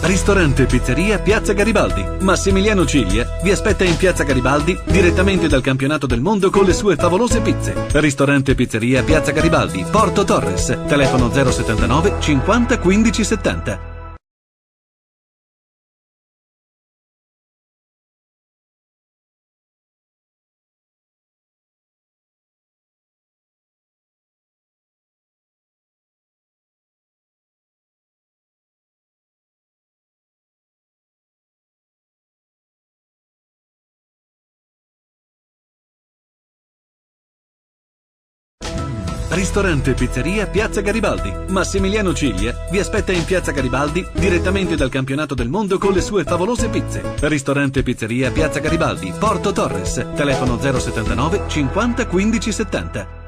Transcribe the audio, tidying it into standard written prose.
Ristorante e Pizzeria Piazza Garibaldi. Massimiliano Ciglia vi aspetta in Piazza Garibaldi direttamente dal campionato del mondo con le sue favolose pizze. Ristorante e Pizzeria Piazza Garibaldi, Porto Torres. Telefono 079 50 15 70. Ristorante e Pizzeria Piazza Garibaldi. Massimiliano Ciglia vi aspetta in Piazza Garibaldi direttamente dal campionato del mondo con le sue favolose pizze. Ristorante e Pizzeria Piazza Garibaldi, Porto Torres. Telefono 079 50 15 70.